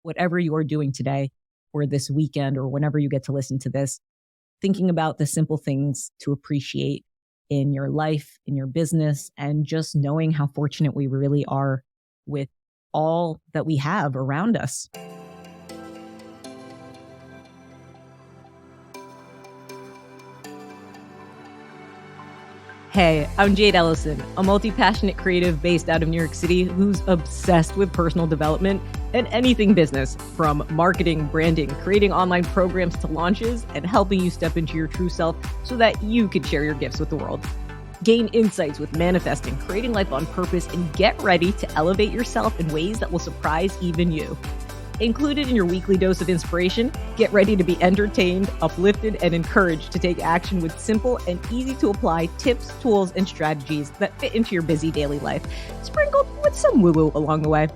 whatever you are doing today or this weekend or whenever you get to listen to this, thinking about the simple things to appreciate in your life, in your business, and just knowing how fortunate we really are with all that we have around us. Hey, I'm Jade Elysan, a multi-passionate creative based out of New York City who's obsessed with personal development and anything business, from marketing, branding, creating online programs to launches, and helping you step into your true self so that you can share your gifts with the world. Gain insights with manifesting, creating life on purpose, and get ready to elevate yourself in ways that will surprise even you. Included in your weekly dose of inspiration, get ready to be entertained, uplifted, and encouraged to take action with simple and easy to apply tips, tools, and strategies that fit into your busy daily life, sprinkled with some woo-woo along the way.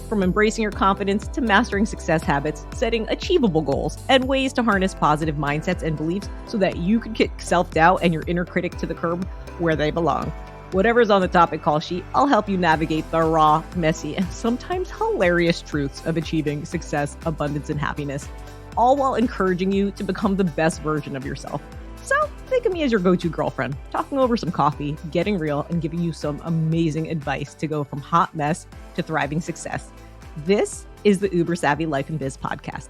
From embracing your confidence to mastering success habits, setting achievable goals, and ways to harness positive mindsets and beliefs so that you can kick self-doubt and your inner critic to the curb where they belong. Whatever's on the topic call sheet, I'll help you navigate the raw, messy, and sometimes hilarious truths of achieving success, abundance, and happiness, all while encouraging you to become the best version of yourself. So think of me as your go-to girlfriend, talking over some coffee, getting real, and giving you some amazing advice to go from hot mess to thriving success. This is the Uber Savvy Life Biz podcast.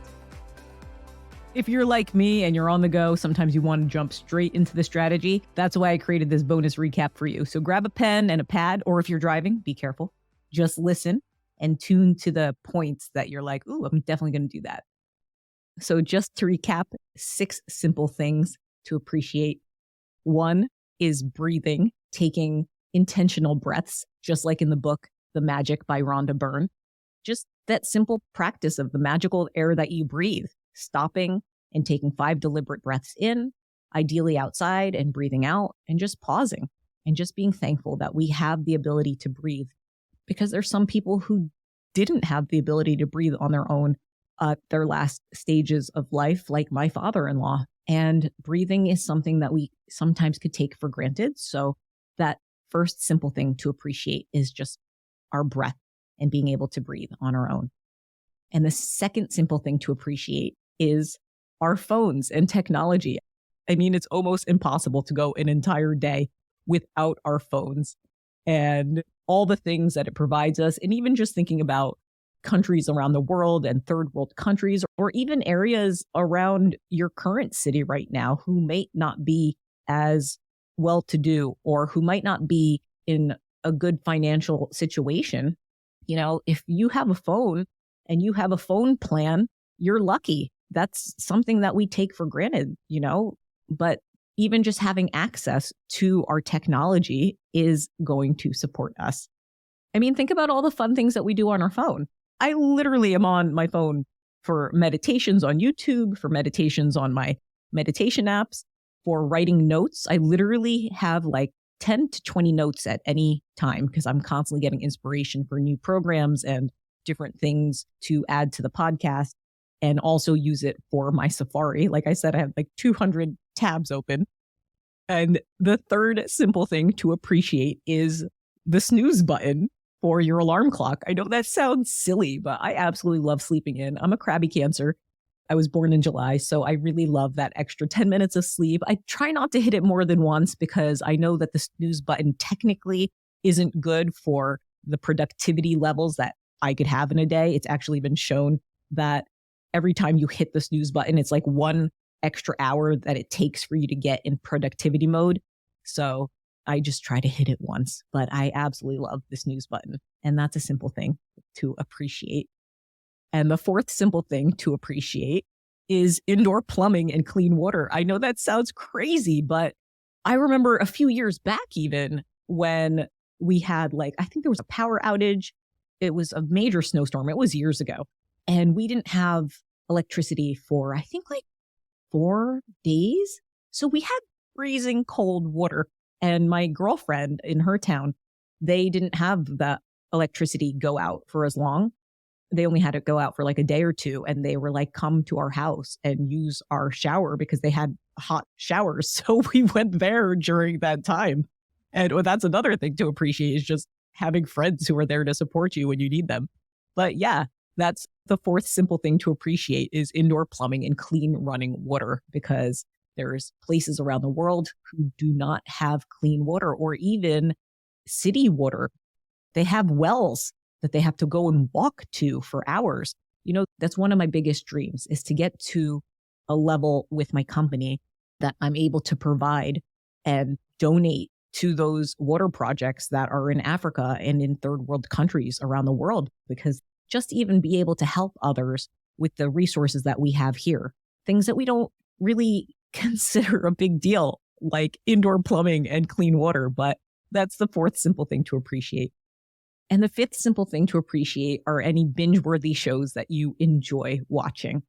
If you're like me and you're on the go, sometimes you want to jump straight into the strategy. That's why I created this bonus recap for you. So grab a pen and a pad, or if you're driving, be careful. Just listen and tune to the points that you're like, ooh, I'm definitely going to do that. So just to recap, 6 simple things to appreciate. 1 is breathing, taking intentional breaths, just like in the book, The Magic by Rhonda Byrne. Just that simple practice of the magical air that you breathe. Stopping and taking 5 deliberate breaths in, ideally outside, and breathing out, and just pausing and just being thankful that we have the ability to breathe, because there's some people who didn't have the ability to breathe on their own at their last stages of life, like my father-in-law. And breathing is something that we sometimes could take for granted. So that first simple thing to appreciate is just our breath and being able to breathe on our own. And the second simple thing to appreciate is our phones and technology. I mean, it's almost impossible to go an entire day without our phones and all the things that it provides us. And even just thinking about countries around the world and third world countries, or even areas around your current city right now who may not be as well-to-do or who might not be in a good financial situation. You know, if you have a phone and you have a phone plan, you're lucky. That's something that we take for granted, you know, but even just having access to our technology is going to support us. I mean, think about all the fun things that we do on our phone. I literally am on my phone for meditations on YouTube, for meditations on my meditation apps, for writing notes. I literally have like 10 to 20 notes at any time because I'm constantly getting inspiration for new programs and different things to add to the podcast, and also use it for my Safari. Like I said, I have like 200 tabs open. And the third simple thing to appreciate is the snooze button for your alarm clock. I know that sounds silly, but I absolutely love sleeping in. I'm a crabby Cancer. I was born in July, so I really love that extra 10 minutes of sleep. I try not to hit it more than once because I know that the snooze button technically isn't good for the productivity levels that I could have in a day. It's actually been shown that every time you hit the snooze button, it's like 1 extra hour that it takes for you to get in productivity mode. So I just try to hit it once, but I absolutely love the snooze button. And that's a simple thing to appreciate. And the fourth simple thing to appreciate is indoor plumbing and clean water. I know that sounds crazy, but I remember a few years back even when we had I think there was a power outage. It was a major snowstorm. It was years ago. And we didn't have electricity for, I think 4 days. So we had freezing cold water. And my girlfriend in her town, they didn't have the electricity go out for as long. They only had it go out for a day or two. And they were come to our house and use our shower because they had hot showers. So we went there during that time. And that's another thing to appreciate is just having friends who are there to support you when you need them. But yeah, That's the fourth simple thing to appreciate is indoor plumbing and clean running water, because there's places around the world who do not have clean water or even city water. They have wells that they have to go and walk to for hours. That's one of my biggest dreams, is to get to a level with my company that I'm able to provide and donate to those water projects that are in Africa and in third world countries around the world, because just to even be able to help others with the resources that we have here, things that we don't really consider a big deal, like indoor plumbing and clean water. But that's the fourth simple thing to appreciate. And the fifth simple thing to appreciate are any binge-worthy shows that you enjoy watching.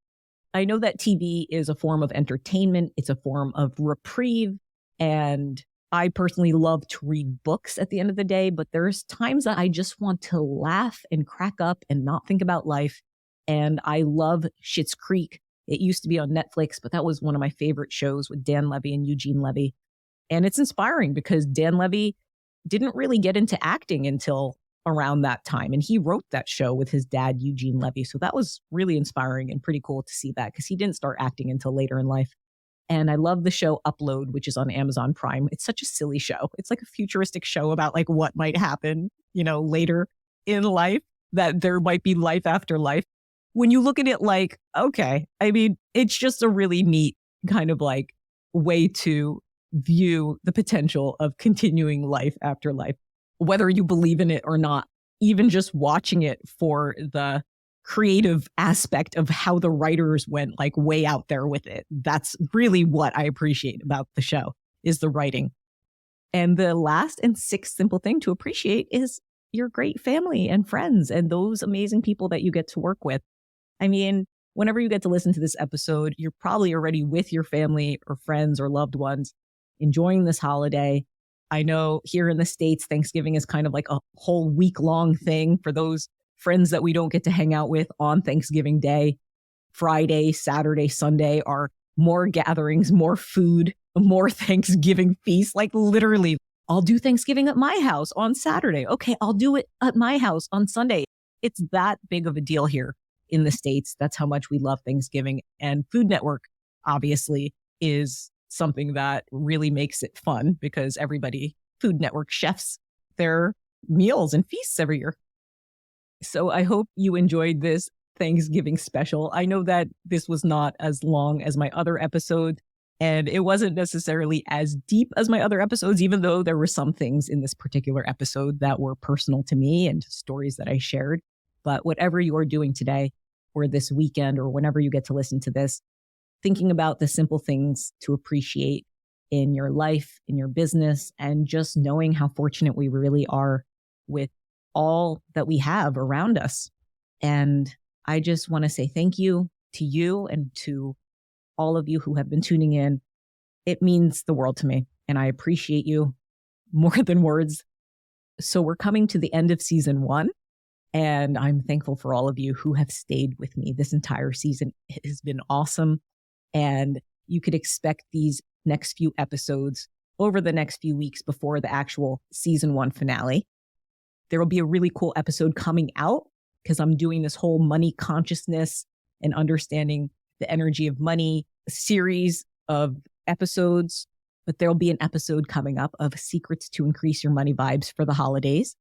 I know that TV is a form of entertainment. It's a form of reprieve. And I personally love to read books at the end of the day, but there's times that I just want to laugh and crack up and not think about life. And I love Schitt's Creek. It used to be on Netflix, but that was one of my favorite shows with Dan Levy and Eugene Levy. And it's inspiring because Dan Levy didn't really get into acting until around that time. And he wrote that show with his dad, Eugene Levy. So that was really inspiring and pretty cool to see that, because he didn't start acting until later in life. And I love the show Upload, which is on Amazon Prime. It's such a silly show. It's like a futuristic show about like what might happen, later in life, that there might be life after life. When you look at it like, okay, I mean, it's just a really neat kind of like way to view the potential of continuing life after life, whether you believe in it or not. Even just watching it for the creative aspect of how the writers went like way out there with it. That's really what I appreciate about the show, is the writing. And the last and sixth simple thing to appreciate is your great family and friends and those amazing people that you get to work with. I mean, whenever you get to listen to this episode, you're probably already with your family or friends or loved ones enjoying this holiday. I know here in the States, Thanksgiving is kind of like a whole week-long thing for those friends that we don't get to hang out with on Thanksgiving Day. Friday, Saturday, Sunday are more gatherings, more food, more Thanksgiving feasts. Like literally, I'll do Thanksgiving at my house on Saturday. Okay, I'll do it at my house on Sunday. It's that big of a deal here in the States. That's how much we love Thanksgiving. And Food Network, obviously, is something that really makes it fun, because Food Network chefs their meals and feasts every year. So I hope you enjoyed this Thanksgiving special. I know that this was not as long as my other episode, and it wasn't necessarily as deep as my other episodes, even though there were some things in this particular episode that were personal to me and stories that I shared. But whatever you are doing today or this weekend or whenever you get to listen to this, thinking about the simple things to appreciate in your life, in your business, and just knowing how fortunate we really are with all that we have around us. And I just want to say thank you to you and to all of you who have been tuning in. It means the world to me, and I appreciate you more than words. So we're coming to the end of season 1, and I'm thankful for all of you who have stayed with me this entire season. It has been awesome. And you could expect these next few episodes over the next few weeks before the actual season 1 finale. There will be a really cool episode coming out, because I'm doing this whole money consciousness and understanding the energy of money series of episodes. But there'll be an episode coming up of secrets to increase your money vibes for the holidays,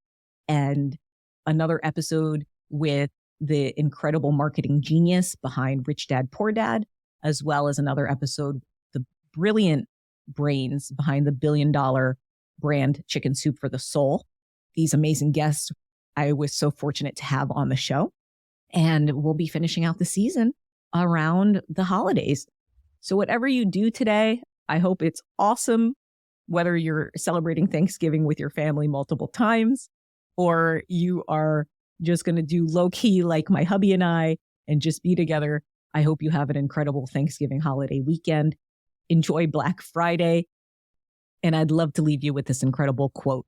and another episode with the incredible marketing genius behind Rich Dad Poor Dad, as well as another episode, the brilliant brains behind the billion-dollar brand Chicken Soup for the Soul. These amazing guests I was so fortunate to have on the show. And we'll be finishing out the season around the holidays. So whatever you do today, I hope it's awesome, whether you're celebrating Thanksgiving with your family multiple times, or you are just going to do low-key like my hubby and I and just be together. I hope you have an incredible Thanksgiving holiday weekend. Enjoy Black Friday. And I'd love to leave you with this incredible quote.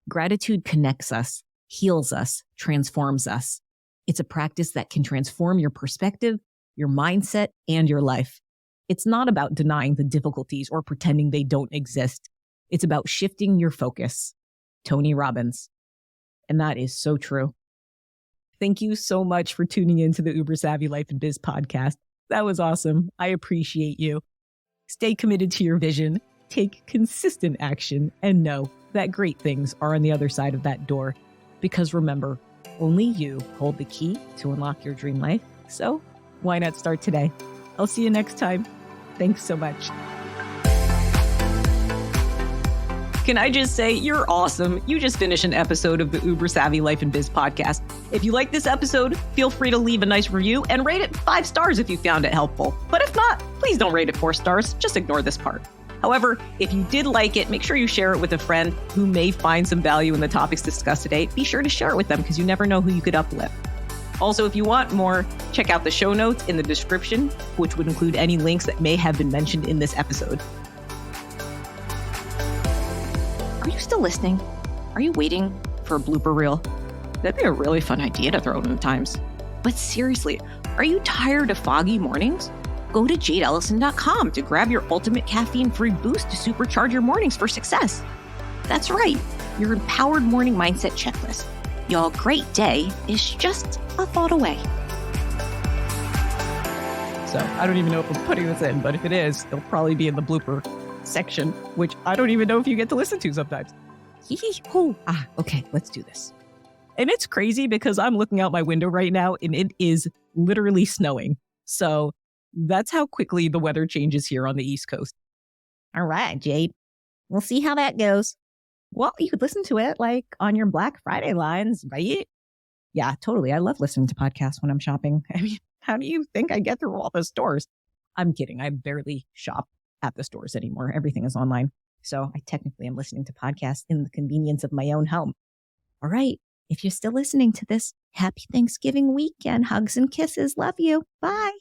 Gratitude connects us, heals us, transforms us. It's a practice that can transform your perspective, your mindset, and your life. It's not about denying the difficulties or pretending they don't exist. It's about shifting your focus. Tony Robbins. And that is so true. Thank you so much for tuning in to the Uber Savvy Life and Biz podcast. That was awesome. I appreciate you. Stay committed to your vision, take consistent action, and know that great things are on the other side of that door. Because remember, only you hold the key to unlock your dream life. So why not start today? I'll see you next time. Thanks so much. Can I just say, you're awesome. You just finished an episode of the Uber Savvy Life and Biz podcast. If you like this episode, feel free to leave a nice review and rate it 5 stars if you found it helpful. But if not, please don't rate it 4 stars. Just ignore this part. However, if you did like it, make sure you share it with a friend who may find some value in the topics discussed today. Be sure to share it with them because you never know who you could uplift. Also, if you want more, check out the show notes in the description, which would include any links that may have been mentioned in this episode. Are you still listening? Are you waiting for a blooper reel? That'd be a really fun idea to throw in at times. But seriously, are you tired of foggy mornings? Go to jadeelysan.com to grab your ultimate caffeine-free boost to supercharge your mornings for success. That's right, your empowered morning mindset checklist. Your great day is just a thought away. So I don't even know if I'm putting this in, but if it is, it'll probably be in the blooper section, which I don't even know if you get to listen to sometimes. Okay, let's do this. And it's crazy because I'm looking out my window right now and it is literally snowing. So that's how quickly the weather changes here on the East Coast. All right, Jade. We'll see how that goes. Well, you could listen to it like on your Black Friday lines, right? Yeah, totally. I love listening to podcasts when I'm shopping. I mean, how do you think I get through all the stores? I'm kidding. I barely shop at the stores anymore. Everything is online. So I technically am listening to podcasts in the convenience of my own home. All right. If you're still listening to this, happy Thanksgiving weekend. Hugs and kisses. Love you. Bye.